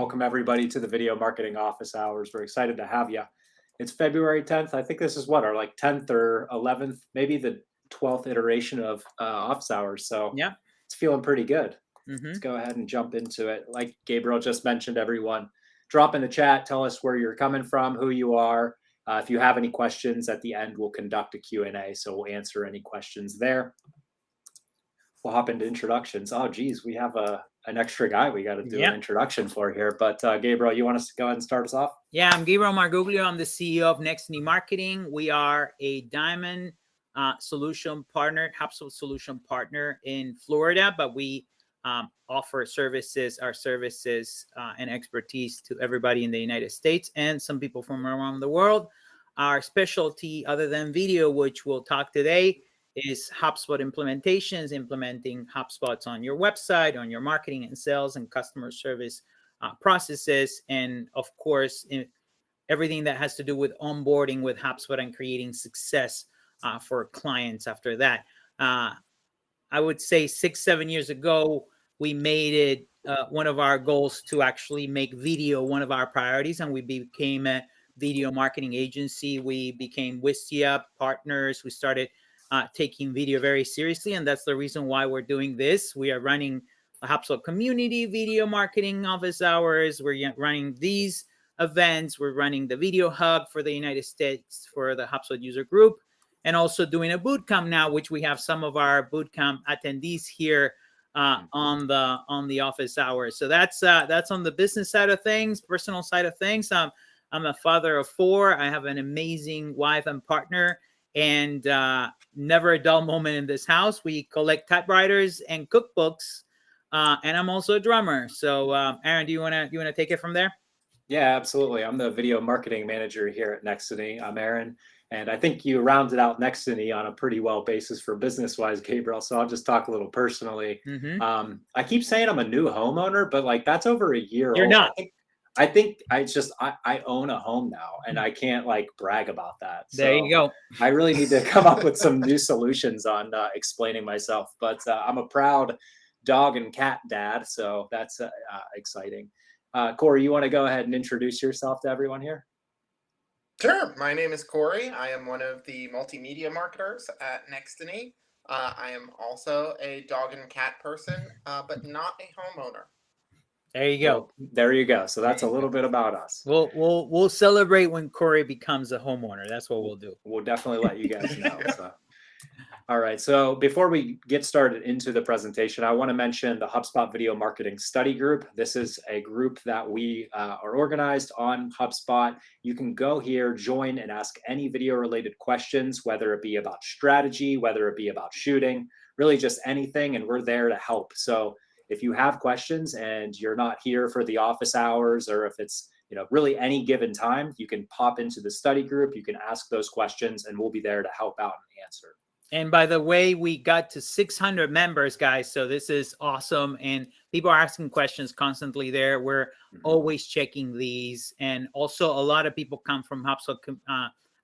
Welcome everybody to the Video Marketing Office Hours. We're excited to have you. It's February 10th. I think this is what, our like 10th or 11th, maybe the 12th iteration of Office Hours. So Yeah. it's feeling pretty good. Mm-hmm. Let's go ahead and jump into it. Like Gabriel just mentioned, everyone, drop in the chat. Tell us where you're coming from, who you are. If you have any questions at the end, we'll conduct a Q&A. So we'll answer any questions there. We'll hop into introductions. Oh, geez, we have an extra guy we got to do an introduction for here. But Gabriel, you want us to go ahead and start us off? Yeah, I'm Gabriel Marguglio. I'm the CEO of Nextiny Marketing. We are a Diamond solution partner, HubSpot solution partner in Florida, but we offer our services and expertise to everybody in the United States and some people from around the world. Our specialty, other than video, which we'll talk today, is HubSpot implementations, implementing HubSpots on your website, on your marketing and sales and customer service processes. And of course, everything that has to do with onboarding with HubSpot and creating success for clients after that. I would say 6-7 years ago, we made it one of our goals to actually make video one of our priorities, and we became a video marketing agency. We became Wistia partners. We started taking video very seriously, and that's the reason why we're doing this. We are running a HubSpot community video marketing office hours. We're running these events. We're running the video hub for the United States for the HubSpot user group, and also doing a bootcamp now, which we have some of our bootcamp attendees here on the office hours. So that's on the business side of things, personal side of things. I'm a father of 4. I have an amazing wife and partner, and never a dull moment in this house. We collect typewriters and cookbooks, and I'm also a drummer. So Aaron, do you want to take it from there? Yeah, absolutely. I'm the video marketing manager here at Nextiny. I'm Aaron, and I think you rounded out Nextiny on a pretty well basis for business-wise, Gabriel. So I'll just talk a little personally. Mm-hmm. I keep saying I'm a new homeowner, but like that's over a year You're old. not. I think I own a home now, and I can't like brag about that. There you go. I really need to come up with some new solutions on explaining myself. But I'm a proud dog and cat dad, so that's exciting. Corey, you want to go ahead and introduce yourself to everyone here? Sure. My name is Corey. I am one of the multimedia marketers at Nextiny. I am also a dog and cat person, but not a homeowner. There you go. Well, there you go. So that's a little bit about us. We'll celebrate when Corey becomes a homeowner. That's what we'll do. We'll definitely let you guys know. So. All right. So before we get started into the presentation, I want to mention the HubSpot Video Marketing Study Group. This is a group that we are organized on HubSpot. You can go here, join, and ask any video-related questions, whether it be about strategy, whether it be about shooting, really just anything, and we're there to help. So if you have questions and you're not here for the office hours, or if it's really any given time, you can pop into the study group. You can ask those questions, and we'll be there to help out and answer. And by the way, we got to 600 members, guys. So this is awesome. And people are asking questions constantly there. We're always checking these. And also a lot of people come from HubSpot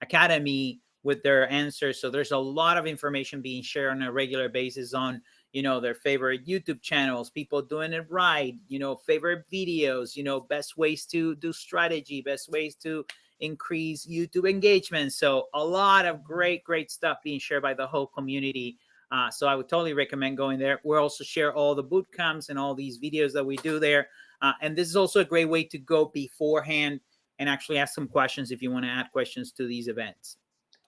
Academy with their answers. So there's a lot of information being shared on a regular basis on, their favorite YouTube channels, people doing it right, favorite videos, best ways to do strategy, best ways to increase YouTube engagement. So a lot of great stuff being shared by the whole community. So I would totally recommend going there. We'll also share all the boot camps and all these videos that we do there. And this is also a great way to go beforehand and actually ask some questions if you want to add questions to these events.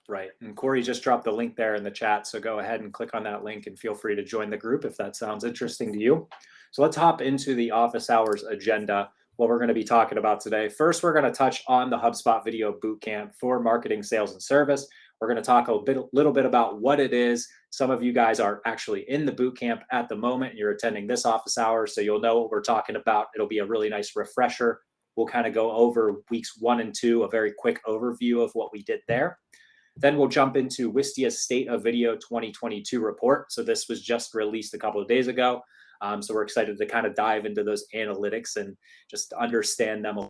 Right. And Corey just dropped the link there in the chat. So go ahead and click on that link and feel free to join the group if that sounds interesting to you. So let's hop into the office hours agenda. What we're going to be talking about today. First, we're going to touch on the HubSpot Video Bootcamp for marketing, sales, and service. We're going to talk a little bit about what it is. Some of you guys are actually in the bootcamp at the moment. You're attending this office hour, so you'll know what we're talking about. It'll be a really nice refresher. We'll kind of go over weeks 1 and 2, a very quick overview of what we did there. Then we'll jump into Wistia's State of Video 2022 report. So this was just released a couple of days ago. So we're excited to kind of dive into those analytics and just understand them.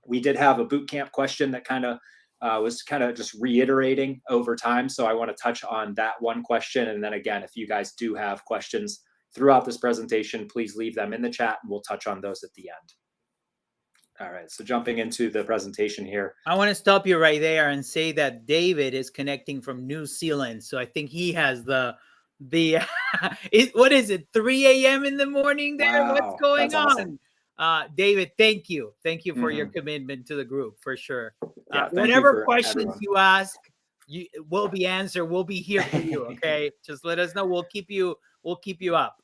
We did have a bootcamp question that kind of was kind of just reiterating over time. So I want to touch on that one question. And then again, if you guys do have questions, throughout this presentation, please leave them in the chat and we'll touch on those at the end. All right, so jumping into the presentation here. I want to stop you right there and say that David is connecting from New Zealand. So I think he has the what is it, 3 a.m. in the morning there? Wow, What's going that's awesome. on? David, thank you. Thank you for your commitment to the group, for sure. Yeah, whatever questions everyone. you ask, you will be answered. We'll be here for you. Okay. Just let us know. We'll keep you up.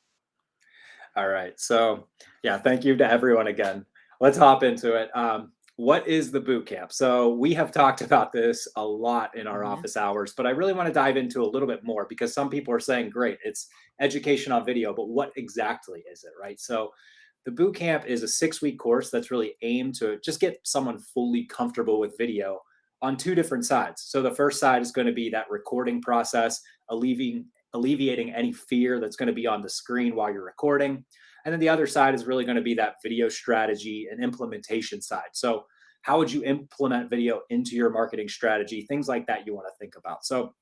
All right. So yeah, thank you to everyone again. Let's hop into it. What is the boot camp? So we have talked about this a lot in our office hours, but I really want to dive into a little bit more because some people are saying, great, it's education on video, but what exactly is it, right? So the boot camp is a 6-week course that's really aimed to just get someone fully comfortable with video on 2 different sides. So the first side is going to be that recording process, alleviating any fear that's going to be on the screen while you're recording. And then the other side is really going to be that video strategy and implementation side. So how would you implement video into your marketing strategy? Things like that you want to think about. So,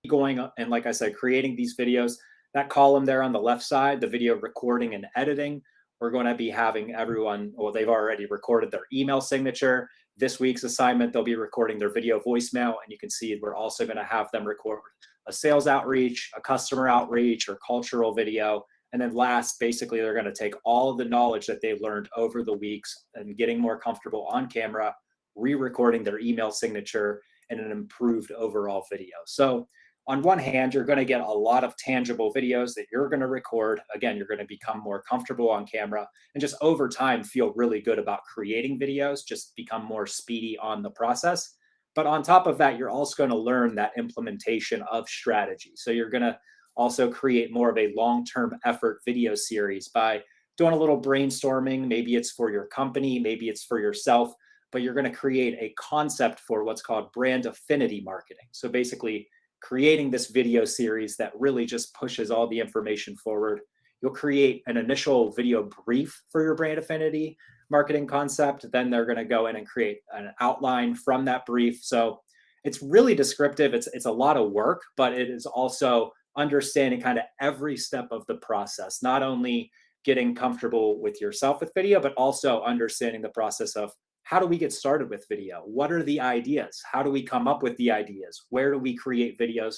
going and like I said, creating these videos, that column there on the left side, the video recording and editing, we're going to be having everyone, well, they've already recorded their email signature. This week's assignment, they'll be recording their video voicemail. And you can see we're also going to have them record a sales outreach, a customer outreach, or cultural video. And then last, basically, they're going to take all of the knowledge that they've learned over the weeks and getting more comfortable on camera, re-recording their email signature, and an improved overall video. So on one hand, you're going to get a lot of tangible videos that you're going to record. Again, you're going to become more comfortable on camera and just over time feel really good about creating videos, just become more speedy on the process. But on top of that, you're also going to learn that implementation of strategy. So you're going to also create more of a long-term effort video series by doing a little brainstorming. Maybe it's for your company, maybe it's for yourself, but you're going to create a concept for what's called brand affinity marketing. So basically creating this video series that really just pushes all the information forward. You'll create an initial video brief for your brand affinity marketing concept. Then they're going to go in and create an outline from that brief. So it's really descriptive. It's a lot of work, but it is also understanding kind of every step of the process, not only getting comfortable with yourself with video, but also understanding the process of how do we get started with video? What are the ideas? How do we come up with the ideas? Where do we create videos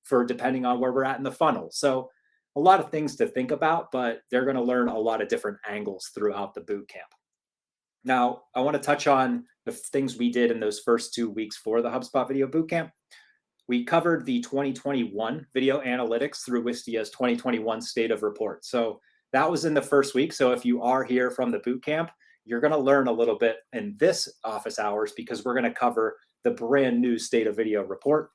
for depending on where we're at in the funnel? So a lot of things to think about, but they're going to learn a lot of different angles throughout the boot camp. Now, I want to touch on the things we did in those first 2 weeks for the HubSpot Video Bootcamp. We covered the 2021 video analytics through Wistia's 2021 State of Report. So that was in the first week. So if you are here from the bootcamp, you're going to learn a little bit in this office hours because we're going to cover the brand new State of Video Report.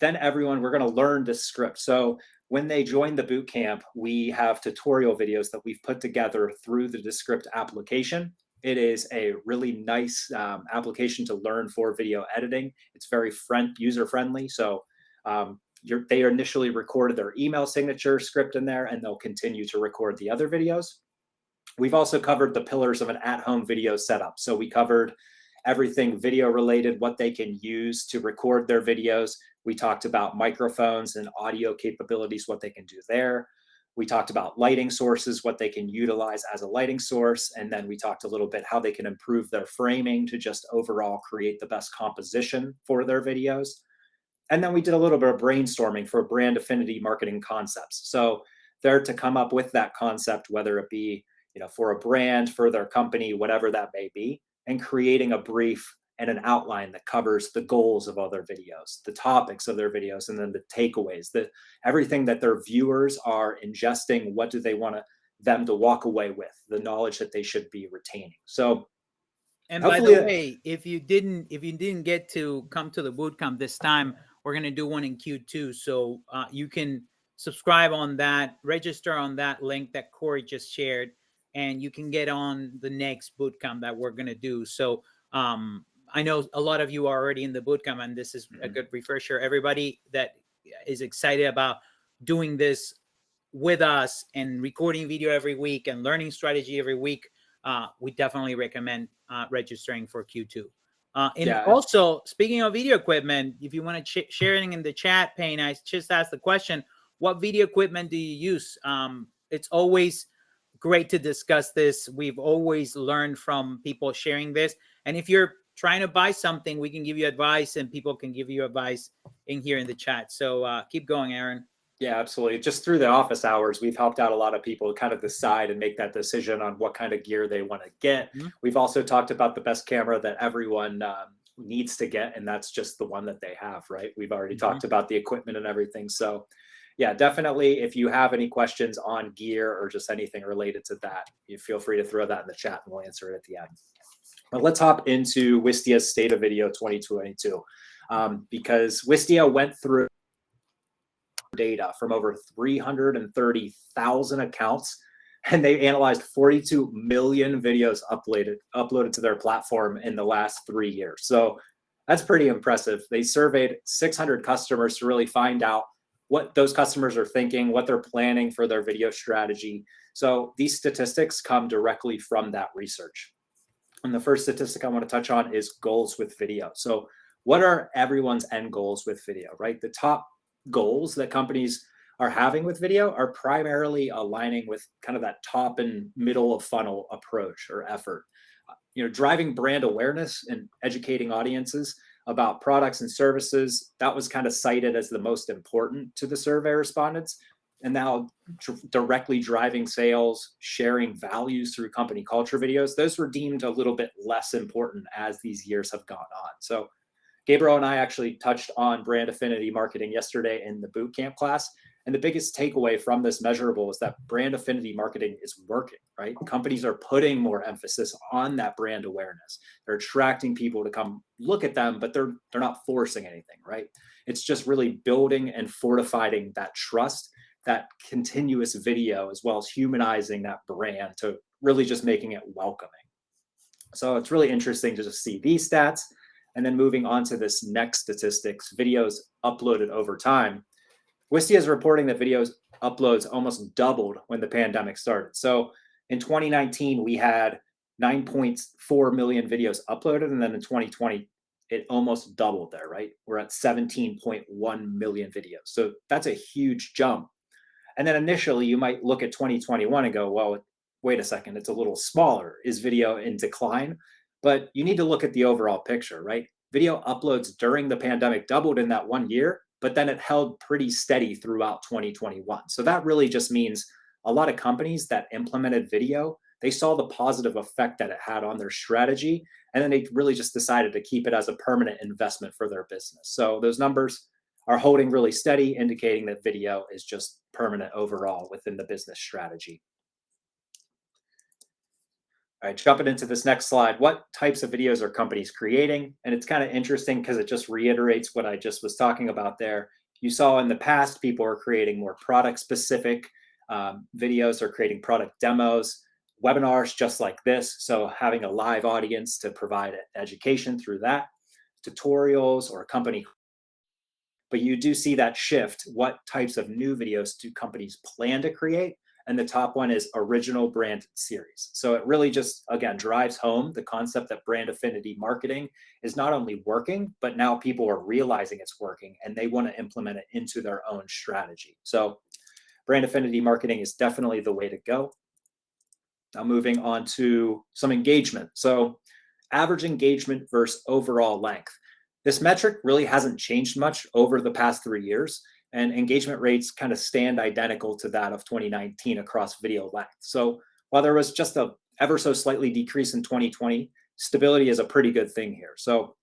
Then everyone, we're going to learn this script. So when they join the bootcamp, we have tutorial videos that we've put together through the Descript application. It is a really nice application to learn for video editing. It's very user-friendly. So they initially recorded their email signature script in there, and they'll continue to record the other videos. We've also covered the pillars of an at-home video setup. So we covered everything video related, what they can use to record their videos. We talked about microphones and audio capabilities, what they can do there. We talked about lighting sources, what they can utilize as a lighting source. And then we talked a little bit how they can improve their framing to just overall create the best composition for their videos. And then we did a little bit of brainstorming for brand affinity marketing concepts. So they're to come up with that concept, whether it be, for a brand, for their company, whatever that may be, and creating a brief and an outline that covers the goals of all their videos, the topics of their videos, and then the takeaways, everything that their viewers are ingesting. What do they want them to walk away with, the knowledge that they should be retaining. So, and by the way, if you didn't get to come to the bootcamp this time, we're going to do one in Q2. So you can subscribe on that, register on that link that Corey just shared, and you can get on the next bootcamp that we're going to do. So I know a lot of you are already in the bootcamp, and this is a good refresher. Everybody that is excited about doing this with us and recording video every week and learning strategy every week, we definitely recommend registering for Q2. Also, speaking of video equipment, if you want to sharing in the chat, Payne, I just asked the question, what video equipment do you use? It's always great to discuss this. We've always learned from people sharing this. And if you're trying to buy something, we can give you advice, and people can give you advice in here in the chat. So keep going, Aaron. Yeah, absolutely. Just through the office hours, we've helped out a lot of people kind of decide and make that decision on what kind of gear they want to get. Mm-hmm. We've also talked about the best camera that everyone needs to get, and that's just the one that they have, right? We've already talked about the equipment and everything. So yeah, definitely, if you have any questions on gear or just anything related to that, you feel free to throw that in the chat and we'll answer it at the end. But let's hop into Wistia's State of Video 2022, because Wistia went through data from over 330,000 accounts, and they analyzed 42 million videos uploaded to their platform in the last 3 years. So that's pretty impressive. They surveyed 600 customers to really find out what those customers are thinking, what they're planning for their video strategy. So these statistics come directly from that research. And the first statistic I want to touch on is goals with video. So what are everyone's end goals with video, right? The top goals that companies are having with video are primarily aligning with kind of that top and middle of funnel approach or effort. Driving brand awareness and educating audiences about products and services, that was kind of cited as the most important to the survey respondents. And now directly driving sales, sharing values through company culture videos, those were deemed a little bit less important as these years have gone on. So Gabriel and I actually touched on brand affinity marketing yesterday in the bootcamp class. And the biggest takeaway from this measurable is that brand affinity marketing is working, right? Companies are putting more emphasis on that brand awareness. They're attracting people to come look at them, but they're not forcing anything, right? It's just really building and fortifying that trust, that continuous video, as well as humanizing that brand to really just making it welcoming. So it's really interesting to just see these stats. And then moving on to this next statistics, videos uploaded over time. Wistia is reporting that videos uploads almost doubled when the pandemic started. So in 2019, we had 9.4 million videos uploaded. And then in 2020, it almost doubled there, right? We're at 17.1 million videos. So that's a huge jump. And then initially, you might look at 2021 and go, well, wait a second, it's a little smaller. Is video in decline? But you need to look at the overall picture, right? Video uploads during the pandemic doubled in that 1 year, but then it held pretty steady throughout 2021. So that really just means a lot of companies that implemented video, they saw the positive effect that it had on their strategy, and then they really just decided to keep it as a permanent investment for their business. So those numbers are holding really steady, indicating that video is just permanent overall within the business strategy. All right, jumping into this next slide, what types of videos are companies creating? And it's kind of interesting because it just reiterates what I just was talking about there. You saw in the past, people are creating more product specific videos or creating product demos, webinars just like this. So having a live audience to provide education through that, tutorials or company. But you do see that shift. What types of new videos do companies plan to create? And the top one is original brand series. So it really just, again, drives home the concept that brand affinity marketing is not only working, but now people are realizing it's working and they want to implement it into their own strategy. So brand affinity marketing is definitely the way to go. Now moving on to some engagement. So average engagement versus overall length. This metric really hasn't changed much over the past 3 years. And engagement rates kind of stand identical to that of 2019 across video length. So while there was just a ever so slightly decrease in 2020, stability is a pretty good thing here. So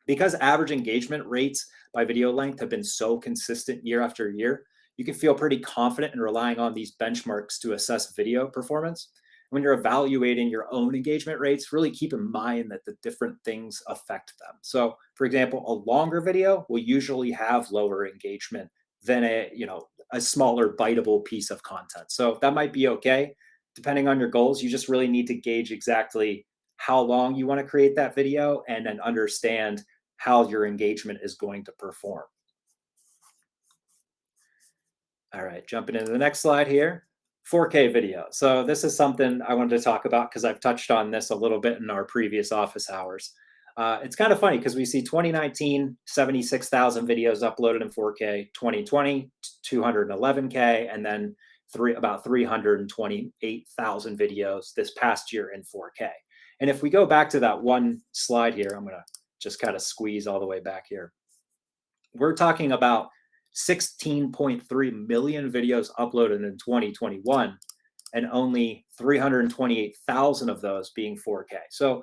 because average engagement rates by video length have been so consistent year after year, you can feel pretty confident in relying on these benchmarks to assess video performance. When you're evaluating your own engagement rates, really keep in mind that the different things affect them. So for example, a longer video will usually have lower engagement than a smaller biteable piece of content. So that might be okay. Depending on your goals, you just really need to gauge exactly how long you want to create that video and then understand how your engagement is going to perform. All right, jumping into the next slide here. 4K video. So this is something I wanted to talk about because I've touched on this a little bit in our previous office hours. It's kind of funny because we see 2019, 76,000 videos uploaded in 4K, 2020, 211K, and then about 328,000 videos this past year in 4K. And if we go back to that one slide here, I'm going to just kind of squeeze all the way back here. We're talking about 16.3 million videos uploaded in 2021 and only 328,000 of those being 4K. So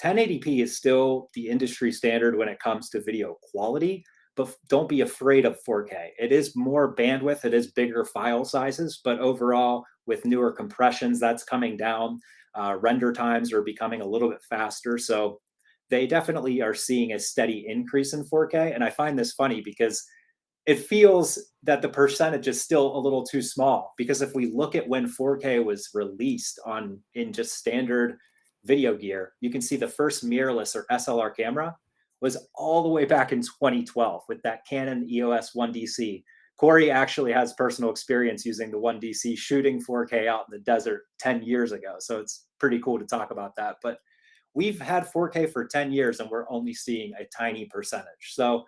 1080p is still the industry standard when it comes to video quality, but don't be afraid of 4K. It is more bandwidth, it is bigger file sizes, but overall, with newer compressions, that's coming down. Render times are becoming a little bit faster. So they definitely are seeing a steady increase in 4K. And I find this funny because it feels that the percentage is still a little too small, because if we look at when 4K was released in just standard video gear, you can see the first mirrorless or SLR camera was all the way back in 2012 with that Canon EOS 1DC. Corey actually has personal experience using the 1DC shooting 4K out in the desert 10 years ago. So it's pretty cool to talk about that. But we've had 4K for 10 years and we're only seeing a tiny percentage. So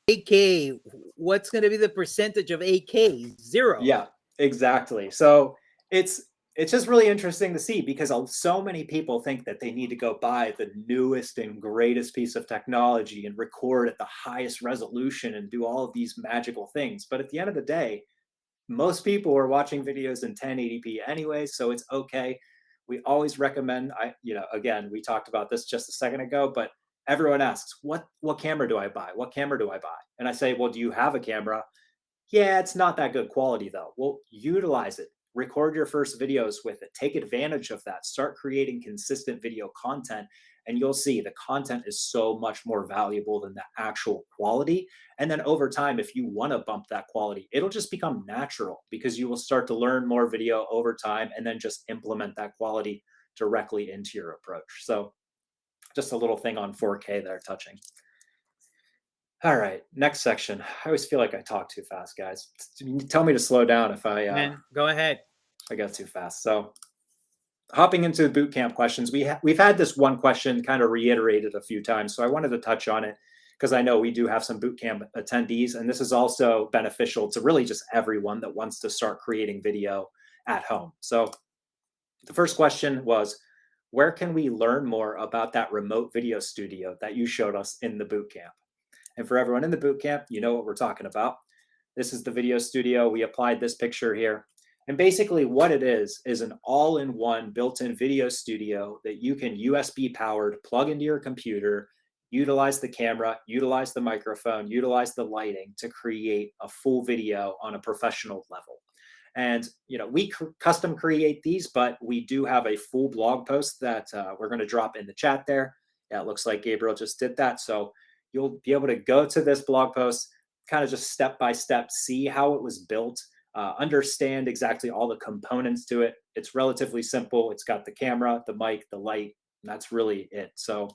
8K, what's going to be the percentage of 8K? Zero. Yeah, exactly. So it's just really interesting to see, because so many people think that they need to go buy the newest and greatest piece of technology and record at the highest resolution and do all of these magical things. But at the end of the day, most people are watching videos in 1080p anyway, so it's okay. We always recommend, again, we talked about this just a second ago, but everyone asks, what camera do I buy? What camera do I buy? And I say, well, do you have a camera? Yeah, it's not that good quality though. Well, utilize it. Record your first videos with it. Take advantage of that. Start creating consistent video content, and you'll see the content is so much more valuable than the actual quality. And then over time, if you want to bump that quality, it'll just become natural, because you will start to learn more video over time and then just implement that quality directly into your approach. So just a little thing on 4K there touching. All right, next section. I always feel like I talk too fast, guys. Tell me to slow down if Go ahead. I go too fast. So hopping into the bootcamp questions, we've had this one question kind of reiterated a few times, so I wanted to touch on it because I know we do have some bootcamp attendees, and this is also beneficial to really just everyone that wants to start creating video at home. So the first question was, where can we learn more about that remote video studio that you showed us in the bootcamp? And for everyone in the bootcamp, you know what we're talking about. This is the video studio. We applied this picture here. And basically what it is an all-in-one built-in video studio that you can USB powered, plug into your computer, utilize the camera, utilize the microphone, utilize the lighting to create a full video on a professional level. And we custom create these, but we do have a full blog post that we're going to drop in the chat there. Yeah, it looks like Gabriel just did that. So you'll be able to go to this blog post, kind of just step by step, see how it was built, understand exactly all the components to it. It's relatively simple. It's got the camera, the mic, the light, and that's really it. So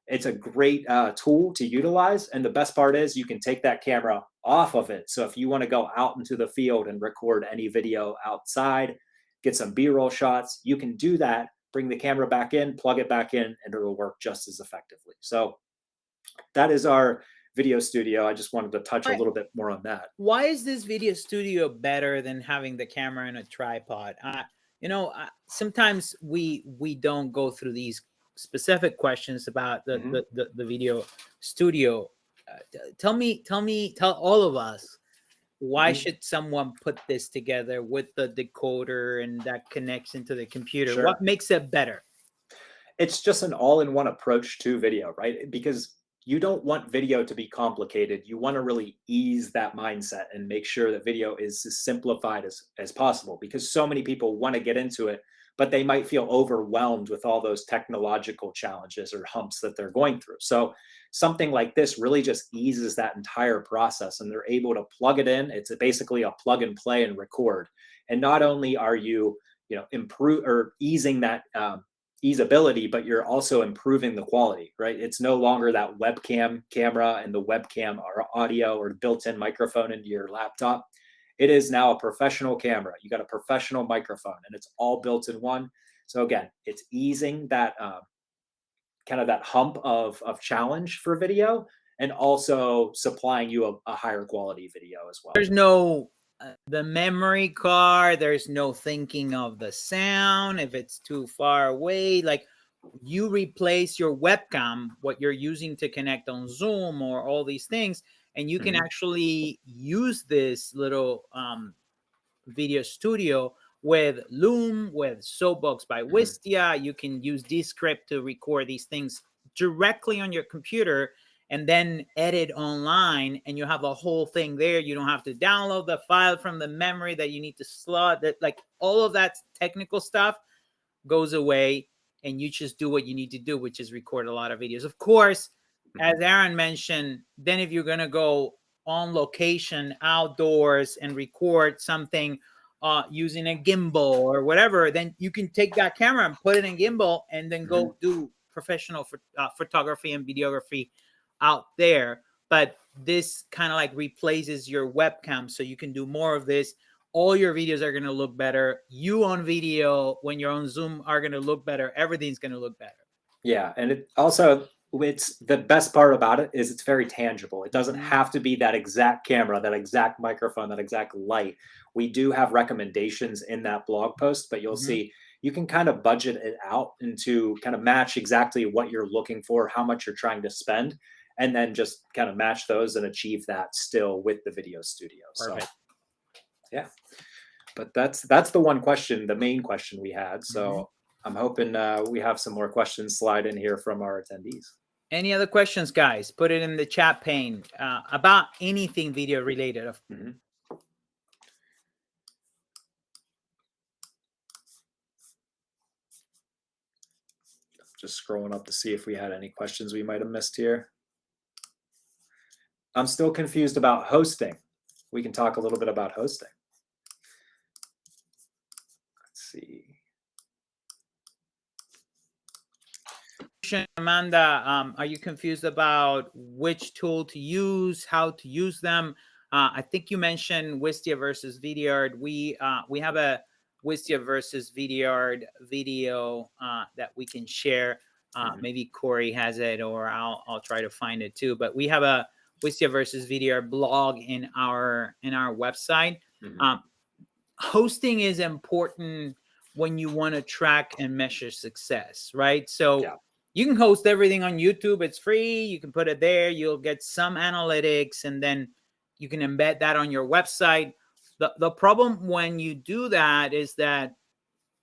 it's a great tool to utilize. And the best part is you can take that camera off of it. So if you want to go out into the field and record any video outside, get some B-roll shots, you can do that, bring the camera back in, plug it back in, and it'll work just as effectively. So that is our video studio. I just wanted to touch a little bit more on that. Why is this video studio better than having the camera in a tripod? Sometimes we don't go through these specific questions about the video studio. Tell all of us, why should someone put this together with the decoder and that connects into the computer? Sure. What makes it better? It's just an all-in-one approach to video, right? Because you don't want video to be complicated. You want to really ease that mindset and make sure that video is as simplified as possible, because so many people want to get into it, but they might feel overwhelmed with all those technological challenges or humps that they're going through. So something like this really just eases that entire process, and they're able to plug it in. It's basically a plug and play and record. And not only are you, improve or easing that easeability, but you're also improving the quality, right? It's no longer that webcam camera and the webcam or audio or built-in microphone into your laptop. It is now a professional camera. You got a professional microphone, and it's all built in one. So again, it's easing that kind of that hump of challenge for video, and also supplying you a higher quality video as well. There's no the memory card. There's no thinking of the sound if it's too far away. Like, you replace your webcam, what you're using to connect on Zoom or all these things, and you can actually use this little video studio with Loom, with Soapbox by Wistia. You can use Descript to record these things directly on your computer and then edit online, and you have a whole thing there. You don't have to download the file from the memory that you need to slot. That, like, all of that technical stuff goes away, and you just do what you need to do, which is record a lot of videos. Of course, as Aaron mentioned, then if you're going to go on location outdoors and record something using a gimbal or whatever, then you can take that camera and put it in gimbal and then go do professional photography and videography out there. But this kind of like replaces your webcam, so you can do more of this. All your videos are going to look better. You on video when you're on Zoom are going to look better. Everything's going to look better. Yeah, and it also, it's the best part about it is it's very tangible. It doesn't have to be that exact camera, that exact microphone, that exact light. We do have recommendations in that blog post, but you'll see you can kind of budget it out into kind of match exactly what you're looking for, how much you're trying to spend, and then just kind of match those and achieve that still with the video studio. Perfect. So yeah, but that's the one question, the main question we had. So I'm hoping we have some more questions slide in here from our attendees. Any other questions, guys? Put it in the chat pane about anything video related. Just scrolling up to see if we had any questions we might have missed here. I'm still confused about hosting. We can talk a little bit about hosting. Let's see. Amanda, are you confused about which tool to use, how to use them? I think you mentioned Wistia versus Vidyard. We have a Wistia versus Vidyard video that we can share. Maybe Corey has it, or I'll try to find it too. But we have a Wistia versus Vidyard blog in our website. Hosting is important when you want to track and measure success, right? So you can host everything on YouTube. It's free. You can put it there. You'll get some analytics, and then you can embed that on your website. The problem when you do that is that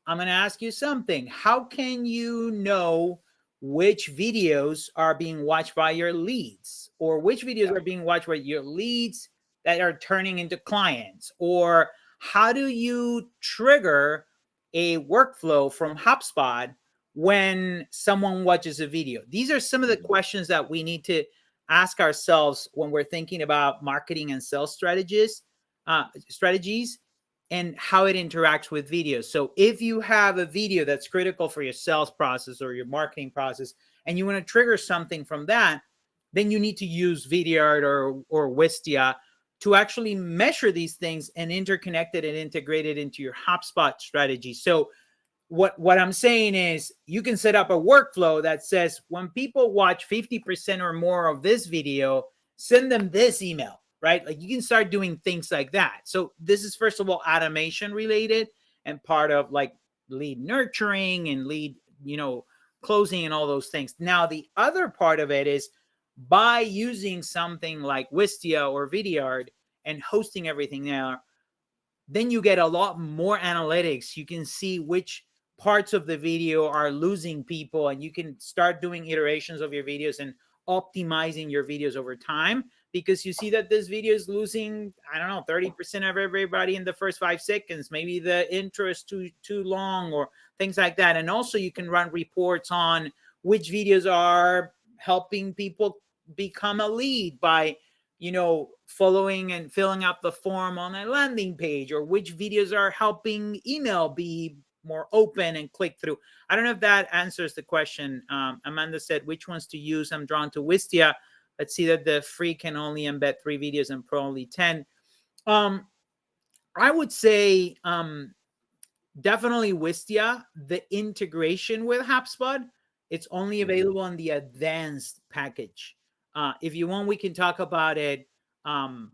I'm going to ask you something. How can you know which videos are being watched by your leads, or which videos are being watched by your leads that are turning into clients? Or how do you trigger a workflow from HubSpot when someone watches a video? These are some of the questions that we need to ask ourselves when we're thinking about marketing and sales strategies and how it interacts with videos. So if you have a video that's critical for your sales process or your marketing process, and you want to trigger something from that, then you need to use Vidyard or Wistia to actually measure these things and interconnect it and integrate it into your HubSpot strategy. So what I'm saying is, you can set up a workflow that says, when people watch 50% or more of this video, send them this email, right? Like, you can start doing things like that. So this is, first of all, automation related and part of like lead nurturing and lead, closing and all those things. Now, the other part of it is, by using something like Wistia or Vidyard and hosting everything there, then you get a lot more analytics. You can see which parts of the video are losing people, and you can start doing iterations of your videos and optimizing your videos over time, because you see that this video is losing, 30% of everybody in the first 5 seconds. Maybe the intro is too long, or things like that. And also you can run reports on which videos are helping people become a lead by following and filling out the form on a landing page, or which videos are helping email be more open and click through. I don't know if that answers the question. Amanda said, which ones to use? I'm drawn to Wistia. Let's see that the free can only embed 3 videos and pro only 10. I would say definitely Wistia. The integration with HubSpot It's only available on the advanced package. If you want, we can talk about it on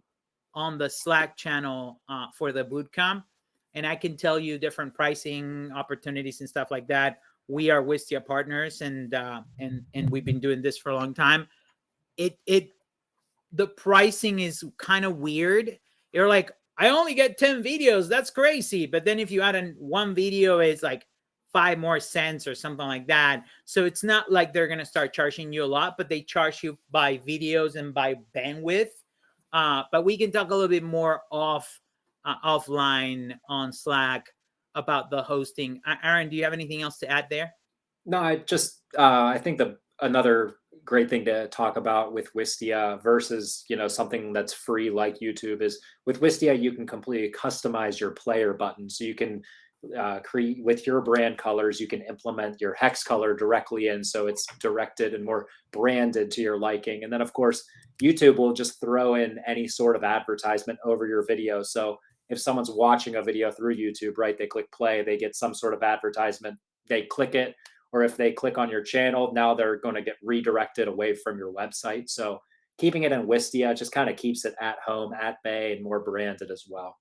the Slack channel for the bootcamp, and I can tell you different pricing opportunities and stuff like that. We are Wistia partners, and we've been doing this for a long time. The pricing is kind of weird. You're like, I only get 10 videos. That's crazy. But then if you add in one video, it's like 5 more cents or something like that. So it's not like they're going to start charging you a lot, but they charge you by videos and by bandwidth. But we can talk a little bit more offline on Slack about the hosting. Aaron, do you have anything else to add there? No, I think another great thing to talk about with Wistia versus, something that's free like YouTube is with Wistia, you can completely customize your player button. So you can create with your brand colors, you can implement your hex color directly in. So it's directed and more branded to your liking. And then of course, YouTube will just throw in any sort of advertisement over your video. So if someone's watching a video through YouTube, right, they click play, they get some sort of advertisement, they click it, or if they click on your channel, now they're going to get redirected away from your website. So keeping it in Wistia just kind of keeps it at home, at bay, and more branded as well.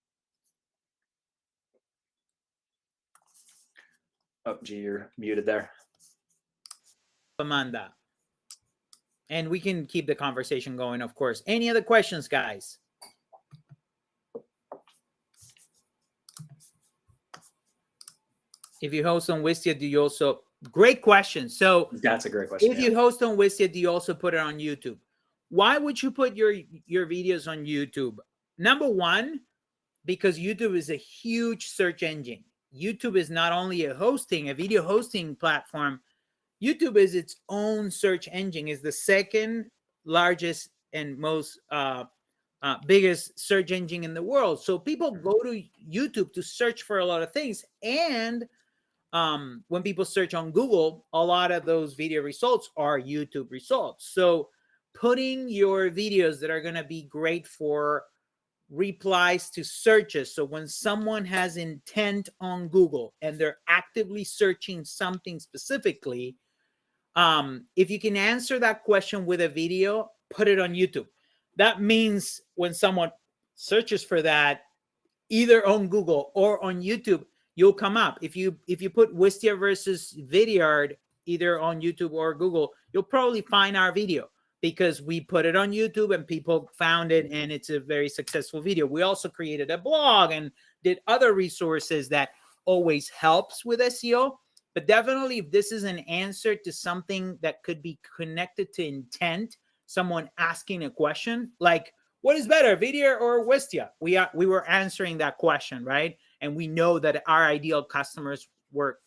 Oh, G, you're muted there. Amanda. And we can keep the conversation going, of course. Any other questions, guys? If you host on Wistia, do you also... Great question. So that's a great question. If you host on Wistia, do you also put it on YouTube? Why would you put your videos on YouTube? Number one, because YouTube is a huge search engine. YouTube is not only a video hosting platform. YouTube is its own search engine. It's the second largest and most biggest search engine in the world. So people go to YouTube to search for a lot of things. And when people search on Google, a lot of those video results are YouTube results. So putting your videos that are going to be great for replies to searches. So when someone has intent on Google and they're actively searching something specifically, if you can answer that question with a video, put it on YouTube. That means when someone searches for that, either on Google or on YouTube, you'll come up. If you put Wistia versus Vidyard either on YouTube or Google, you'll probably find our video because we put it on YouTube and people found it, and it's a very successful video. We also created a blog and did other resources that always helps with SEO. But definitely, if this is an answer to something that could be connected to intent, someone asking a question like, what is better, Vidyard or Wistia? We were answering that question, right? And we know that our ideal customers were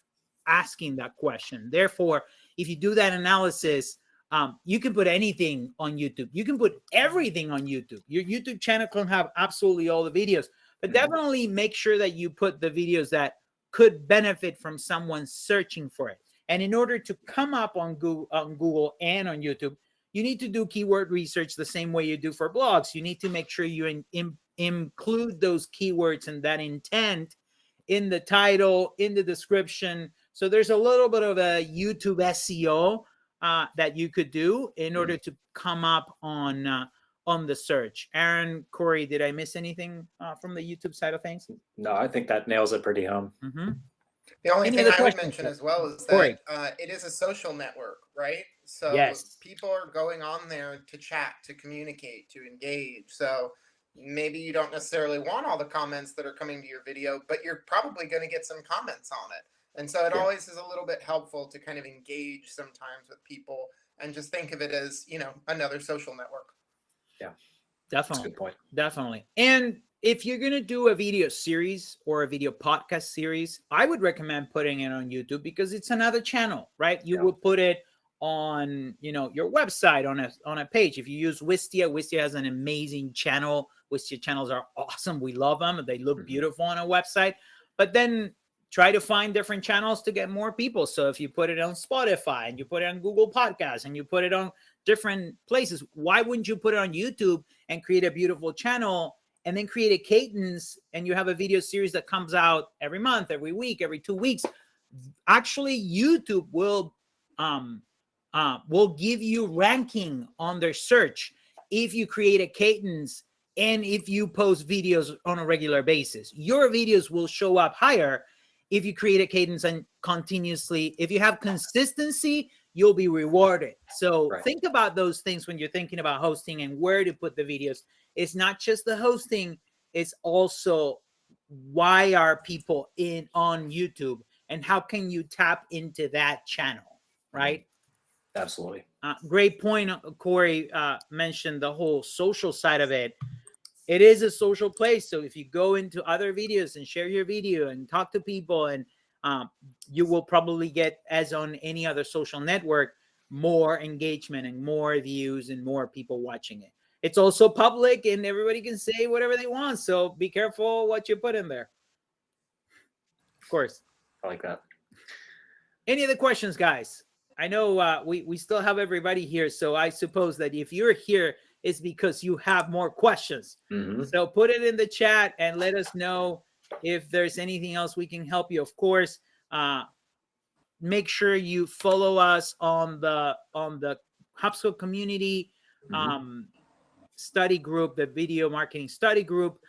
asking that question. Therefore, if you do that analysis, you can put anything on YouTube. You can put everything on YouTube. Your YouTube channel can have absolutely all the videos, but definitely make sure that you put the videos that could benefit from someone searching for it. And in order to come up on Google and on YouTube, you need to do keyword research the same way you do for blogs. You need to make sure you include those keywords and that intent in the title, in the description. So there's a little bit of a YouTube SEO that you could do in order to come up on the search. Aaron, Corey, did I miss anything from the YouTube side of things? No, I think that nails it pretty home. Mm-hmm. The only thing I would mention as well is that it is a social network, right? So people are going on there to chat, to communicate, to engage. So maybe you don't necessarily want all the comments that are coming to your video, but you're probably going to get some comments on it. And so it always is a little bit helpful to kind of engage sometimes with people and just think of it as, another social network. Yeah, definitely. That's a good point. Definitely. And if you're going to do a video series or a video podcast series, I would recommend putting it on YouTube because it's another channel, right? You would put it on, your website, on a page. If you use Wistia, Wistia has an amazing channel. Wistia channels are awesome. We love them. They look beautiful on a website. But then try to find different channels to get more people. So if you put it on Spotify and you put it on Google Podcasts and you put it on different places, why wouldn't you put it on YouTube and create a beautiful channel and then create a cadence and you have a video series that comes out every month, every week, every 2 weeks? Actually, YouTube will will give you ranking on their search if you create a cadence and if you post videos on a regular basis. Your videos will show up higher if you create a cadence and continuously. If you have consistency, you'll be rewarded. So think about those things when you're thinking about hosting and where to put the videos. It's not just the hosting, it's also why are people on YouTube and how can you tap into that channel, right? Absolutely. Great point. Corey mentioned the whole social side of it. It is a social place. So if you go into other videos and share your video and talk to people, and you will probably get, as on any other social network, more engagement and more views and more people watching it. It's also public and everybody can say whatever they want. So be careful what you put in there. Of course. I like that. Any other questions, guys? I know we still have everybody here. So I suppose that if you're here, it's because you have more questions. So put it in the chat and let us know if there's anything else we can help you. Of course, make sure you follow us on the HubSpot community study group, the video marketing study group.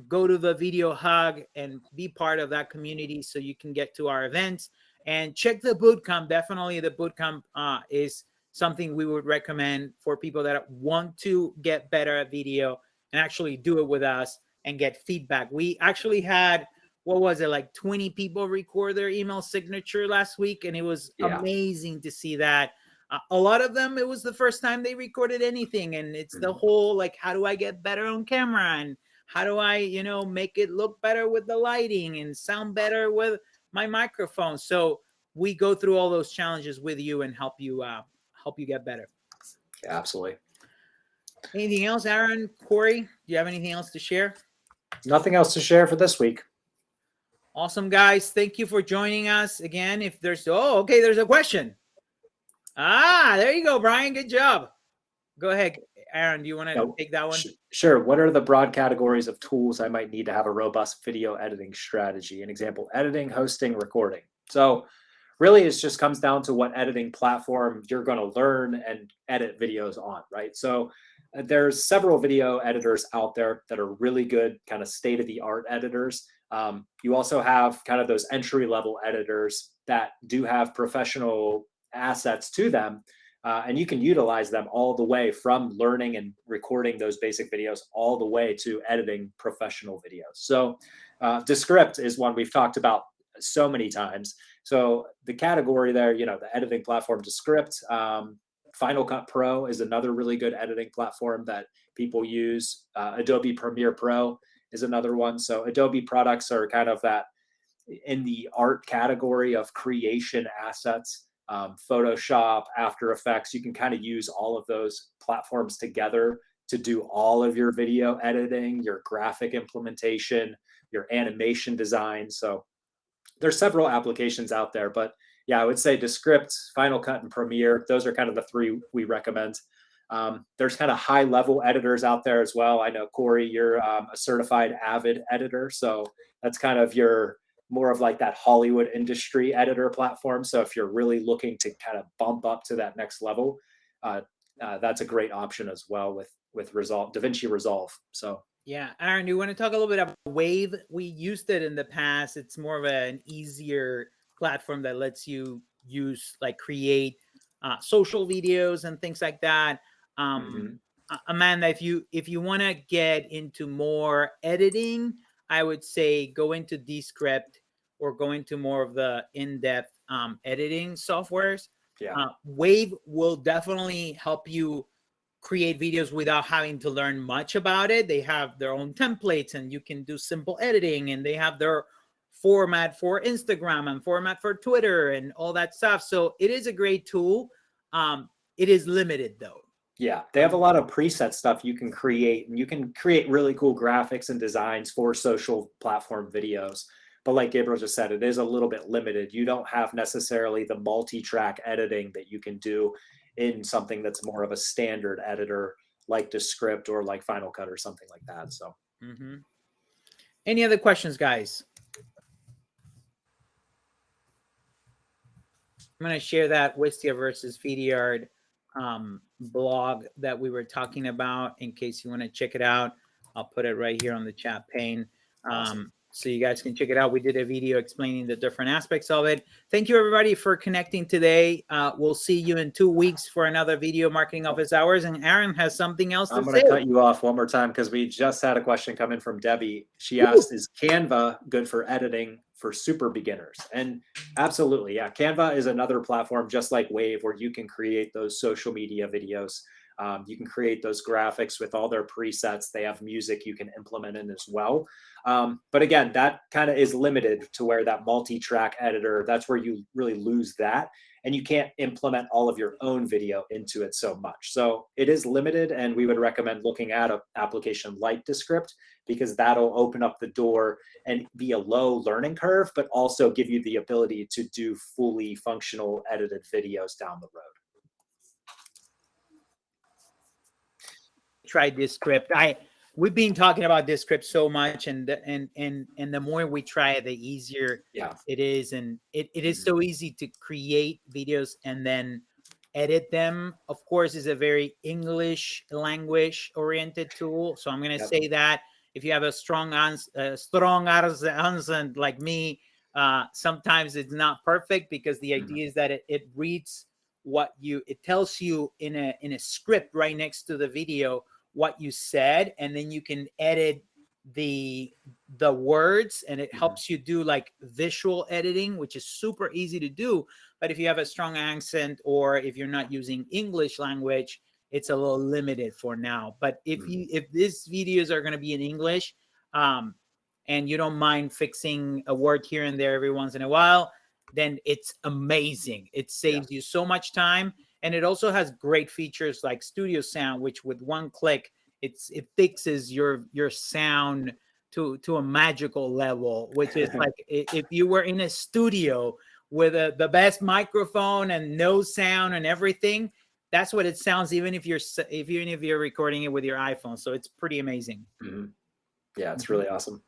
Go to the video hug and be part of that community so you can get to our events, and check the bootcamp. Definitely the bootcamp is something we would recommend for people that want to get better at video and actually do it with us and get feedback. We actually had, what was it, like 20 people record their email signature last week, and it was amazing to see that. A lot of them, it was the first time they recorded anything, and it's the whole, like, how do I get better on camera, and how do I, make it look better with the lighting and sound better with my microphone. So we go through all those challenges with you and help you get better. Yeah, absolutely. Anything else, Aaron, Corey? Do you have anything else to share? Nothing else to share for this week. Awesome, guys. Thank you for joining us again. If there's, there's a question. There you go, Brian. Good job. Go ahead, Aaron. Do you want to take that one? Sure. What are the broad categories of tools I might need to have a robust video editing strategy? An example: editing, hosting, recording. So really, it just comes down to what editing platform you're going to learn and edit videos on, right? So there's several video editors out there that are really good, kind of state-of-the-art editors. You also have kind of those entry-level editors that do have professional assets to them, and you can utilize them all the way from learning and recording those basic videos all the way to editing professional videos. So Descript is one we've talked about so many times. So the category there, the editing platform Descript. Final Cut Pro is another really good editing platform that people use. Adobe Premiere Pro is another one. So Adobe products are kind of that in the art category of creation assets. Photoshop, After Effects, you can kind of use all of those platforms together to do all of your video editing, your graphic implementation, your animation design. So there's several applications out there, but yeah, I would say Descript, Final Cut, and Premiere. Those are kind of the three we recommend. There's kind of high level editors out there as well. I know, Corey, you're a certified Avid editor. So that's kind of your more of like that Hollywood industry editor platform. So if you're really looking to kind of bump up to that next level, that's a great option as well with Resolve, DaVinci Resolve. So yeah, Aaron, do you want to talk a little bit about Wave? We used it in the past. It's more of an easier platform that lets you create social videos and things like that. Amanda, if you want to get into more editing, I would say go into Descript or go into more of the in-depth editing softwares. Yeah. Wave will definitely help you create videos without having to learn much about it. They have their own templates and you can do simple editing, and they have their format for Instagram and format for Twitter and all that stuff. So it is a great tool. It is limited though. Yeah, they have a lot of preset stuff you can create, and you can create really cool graphics and designs for social platform videos. But like Gabriel just said, it is a little bit limited. You don't have necessarily the multi-track editing that you can do in something that's more of a standard editor like Descript or like Final Cut or something like that. So, Any other questions, guys? I'm going to share that Wistia versus Vidyard blog that we were talking about in case you want to check it out. I'll put it right here on the chat pane. Awesome. So you guys can check it out. We did a video explaining the different aspects of it. Thank you, everybody, for connecting today. We'll see you in 2 weeks for another video marketing office hours. And Aaron has something else to say. I'm going to cut you off one more time because we just had a question come in from Debbie. She asked, is Canva good for editing for super beginners? And absolutely, yeah. Canva is another platform just like Wave where you can create those social media videos. You can create those graphics with all their presets. They have music you can implement in as well. But again, that kind of is limited to where that multi-track editor, that's where you really lose that. And you can't implement all of your own video into it so much. So it is limited, and we would recommend looking at an application like Descript because that'll open up the door and be a low learning curve, but also give you the ability to do fully functional edited videos down the road. Try Descript. We've been talking about Descript so much, and the more we try it, the easier it is, and it is so easy to create videos and then edit them. Of course, it's a very English language oriented tool, so I'm going to say that if you have a strong accent like me, sometimes it's not perfect because the idea is that it reads it tells you in a script right next to the video what you said, and then you can edit the words, and it helps you do like visual editing, which is super easy to do. But if you have a strong accent or if you're not using English language, it's a little limited for now. But if these videos are going to be in English, and you don't mind fixing a word here and there every once in a while, then it's amazing. It saves you so much time. And it also has great features like studio sound, which with one click, it fixes your sound to a magical level, which is like if you were in a studio with the best microphone and no sound and everything, that's what it sounds, even if you're recording it with your iPhone. So it's pretty amazing. Yeah, it's really awesome.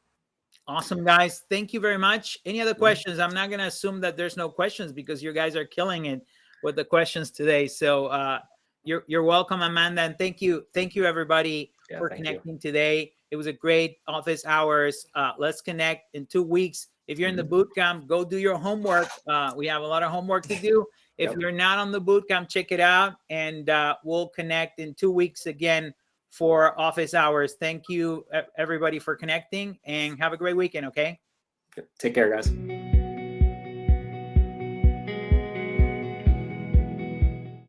Awesome, guys. Thank you very much. Any other questions? I'm not going to assume that there's no questions because you guys are killing it with the questions today. So you're welcome, Amanda. And thank you everybody for connecting today. It was a great office hours. Let's connect in 2 weeks. If you're in the bootcamp, go do your homework. We have a lot of homework to do. If you're not on the bootcamp, check it out. And we'll connect in 2 weeks again for office hours. Thank you, everybody, for connecting, and have a great weekend, okay? Take care, guys.